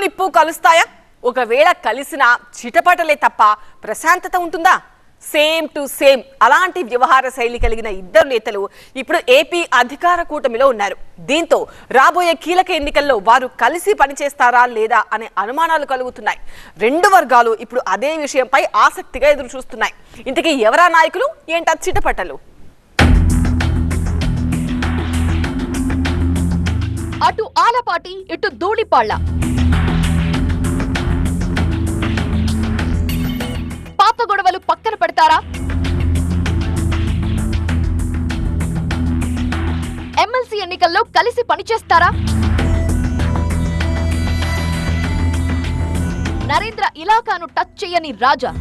నిప్పు కలుస్తాయా? ఒకవేళ కలిసినా చిటపటలే తప్ప ప్రశాంతత ఉంటుందా? సేమ్ టు సేమ్ అలాంటి వ్యవహార శైలి కలిగిన ఇద్దరు నేతలు ఇప్పుడు ఏపీ అధికార కూటమిలో ఉన్నారు. దీంతో రాబోయే కీలక ఎన్నికల్లో వారు కలిసి పనిచేస్తారా లేదా అనే అనుమానాలు కలుగుతున్నాయి. రెండు వర్గాలు ఇప్పుడు అదే విషయంపై ఆసక్తిగా ఎదురు చూస్తున్నాయి. ఇంతకీ ఎవరా నాయకులు, ఏంటా చిటపటలు? అటు ఆలపాటి, ఇటు ధూళిపాళ్ల. పాత గొడవలు పక్కన పెడతారా? ఎమ్మెల్సీ ఎన్నికల్లో కలిసి పనిచేస్తారా? నరేంద్ర ఇలాకాను టచ్ చేయని రాజా.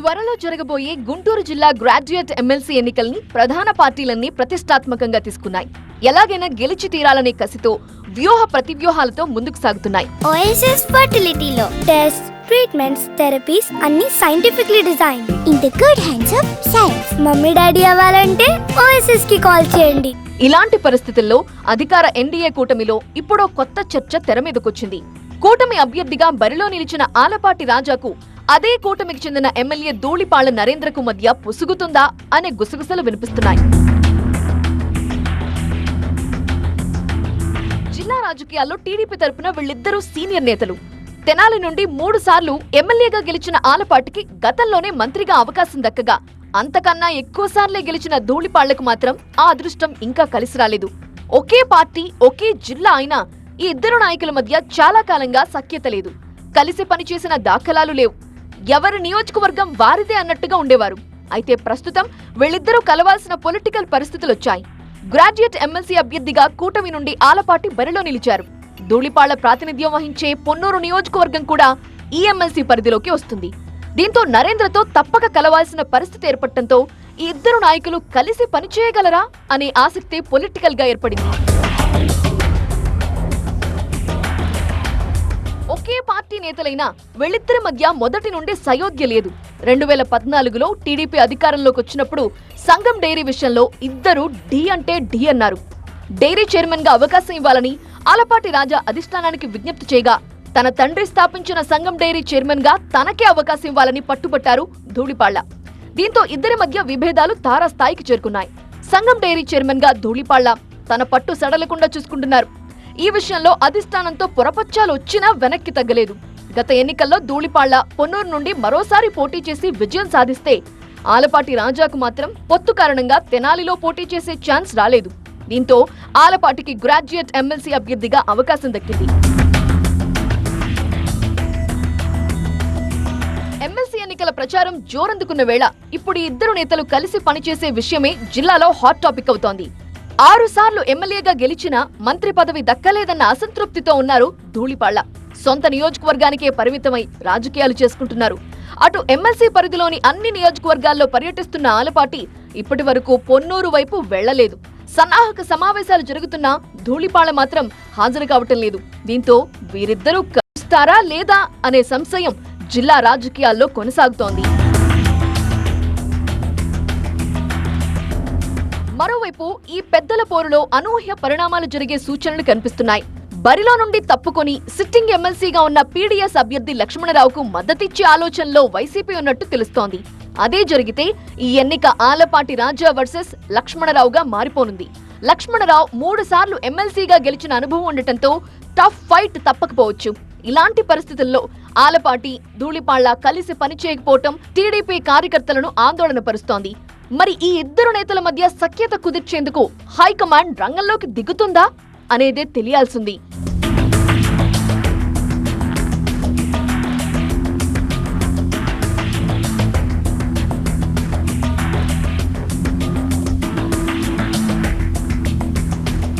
త్వరలో జరగబోయే గుంటూరు జిల్లా గ్రాడ్యుయేట్ ఎమ్మెల్సీ ఎన్నికల్ని ప్రధాన పార్టీలన్నీ ప్రతిష్టాత్మకంగా తీసుకున్నాయి. ఎలాగైనా గెలిచి తీరాలనే కసితో వ్యూహ ప్రతివ్యూహాలతో ముందుకు సాగుతున్నాయి. ఓఎస్ఎస్ ఫర్టిలిటీలో టెస్ట్, ట్రీట్మెంట్స్, థెరపీస్ అన్ని scientifically design in the good hands of science. Mummy daddy అవ్వాలంటే ఓఎస్ఎస్ కి కాల్ చేయండి. ఇలాంటి పరిస్థితుల్లో అధికార ఎన్డీఏ కూటమిలో ఇప్పుడో కొత్త చర్చ తెర మీదకొచ్చింది. కూటమి అభ్యర్థిగా బరిలో నిలిచిన ఆలపాటి రాజాకు అదే కూటమికి చెందిన ఎమ్మెల్యే ధూళిపాళ్ల నరేంద్రకు మధ్య పొసుగుతుందా అనే గుసగుసలు వినిపిస్తున్నాయి. జిల్లా రాజకీయాల్లో టీడీపీ తరపున వీళ్ళిద్దరూ సీనియర్ నేతలు. తెనాలి నుండి 3 సార్లు ఎమ్మెల్యేగా గెలిచిన ఆలపాటికి గతంలోనే మంత్రిగా అవకాశం దక్కగా అంతకన్నా ఎక్కువ సార్లే గెలిచిన ధూళిపాళ్లకు మాత్రం ఆ అదృష్టం ఇంకా కలిసి రాలేదు. ఒకే పార్టీ, ఒకే జిల్లా అయినా ఈ ఇద్దరు నాయకుల మధ్య చాలా కాలంగా సఖ్యత లేదు. కలిసి పనిచేసిన దాఖలాలు లేవు. ఎవరి నియోజకవర్గం వారిదే అన్నట్టుగా ఉండేవారు. అయితే ప్రస్తుతం వీళ్ళిద్దరూ కలవాల్సిన పొలిటికల్ పరిస్థితులొచ్చాయి. గ్రాడ్యుయేట్ ఎమ్మెల్సీ అభ్యర్థిగా కూటమి నుండి ఆలపాటి బరిలో నిలిచారు. ధూళిపాళ్ల ప్రాతినిధ్యం వహించే పొన్నూరు నియోజకవర్గం కూడా ఈ ఎమ్మెల్సీ పరిధిలోకి వస్తుంది. దీంతో నరేంద్రతో తప్పక కలవాల్సిన పరిస్థితి ఏర్పడటంతో ఈ ఇద్దరు నాయకులు కలిసి పనిచేయగలరా అనే ఆసక్తి పొలిటికల్ గా ఏర్పడింది. ఒకే పార్టీ నేతలైనా వీళ్ళిద్దరి మధ్య మొదటి నుండి సయోధ్య లేదు. 2014లో టీడీపీ అధికారంలోకి వచ్చినప్పుడు సంఘం డైరీ విషయంలో ఇద్దరు ఢీ అంటే ఢీ అన్నారు. డైరీ చైర్మన్ గా అవకాశం ఇవ్వాలని ఆలపాటి రాజా అధిష్టానానికి విజ్ఞప్తి చేయగా తన తండ్రి స్థాపించిన సంఘం డైరీ చైర్మన్ గా తనకే అవకాశం ఇవ్వాలని పట్టుబట్టారు ధూళిపాళ్ల. దీంతో ఇద్దరి మధ్య విభేదాలు తారాస్థాయికి చేరుకున్నాయి. సంఘం డైరీ చైర్మన్ గా ధూళిపాళ్ల తన పట్టు సడలకుండా చూసుకుంటున్నారు. ఈ విషయంలో అధిష్టానంతో పొరపచ్చాలు వచ్చినా వెనక్కి తగ్గలేదు. గత ఎన్నికల్లో ధూళిపాళ్ల పొన్నూరు నుండి మరోసారి పోటీ చేసి విజయం సాధిస్తే ఆలపాటి రాజాకు మాత్రం పొత్తు కారణంగా తెనాలిలో పోటీ చేసే ఛాన్స్ రాలేదు. దీంతో ఆలపాటికి గ్రాడ్యుయేట్ ఎమ్మెల్సీ అభ్యర్థిగా అవకాశం దక్కింది. ఎమ్మెల్సీ ఎన్నికల ప్రచారం జోరందుకున్న వేళ ఇప్పుడు ఈ ఇద్దరు నేతలు కలిసి పనిచేసే విషయమే జిల్లాలో హాట్ టాపిక్ అవుతోంది. 6 సార్లు ఎమ్మెల్యేగా గెలిచినా మంత్రి పదవి దక్కలేదన్న అసంతృప్తితో ఉన్నారు ధూళిపాళ్ల. సొంత నియోజకవర్గానికే పరిమితమై రాజకీయాలు చేసుకుంటున్నారు. అటు ఎమ్మెల్సీ పరిధిలోని అన్ని నియోజకవర్గాల్లో పర్యటిస్తున్న ఆలపాటి ఇప్పటి వరకు పొన్నూరు వైపు వెళ్లలేదు. సన్నాహక సమావేశాలు జరుగుతున్నా ధూళిపాళ్ల మాత్రం హాజరు కావటం లేదు. దీంతో వీరిద్దరూ కలుస్తారా లేదా అనే సంశయం జిల్లా రాజకీయాల్లో కొనసాగుతోంది. మరోవైపు ఈ పెద్దల పోరులో అనూహ్య పరిణామాలు జరిగే సూచనలు కనిపిస్తున్నాయి. బరిలో నుండి తప్పుకొని సిట్టింగ్ ఎమ్మెల్సీగా ఉన్న పీడీఎస్ అభ్యర్థి లక్ష్మణరావుకు మద్దతిచ్చే ఆలోచనలో వైసీపీ ఉన్నట్టు తెలుస్తోంది. అదే జరిగితే ఈ ఎన్నిక ఆలపాటి రాజా వర్సెస్ లక్ష్మణరావుగా మారిపోనుంది. లక్ష్మణరావు 3 సార్లు ఎమ్మెల్సీగా గెలిచిన అనుభవం ఉండటంతో టఫ్ ఫైట్ తప్పకపోవచ్చు. ఇలాంటి పరిస్థితుల్లో ఆలపాటి, ధూళిపాళ్ల కలిసి పనిచేయకపోవటం టీడీపీ కార్యకర్తలను ఆందోళన పరుస్తోంది. మరి ఈ ఇద్దరు నేతల మధ్య సఖ్యత కుదిర్చేందుకు హైకమాండ్ రంగంలోకి దిగుతుందా అనేదే తెలియాల్సింది.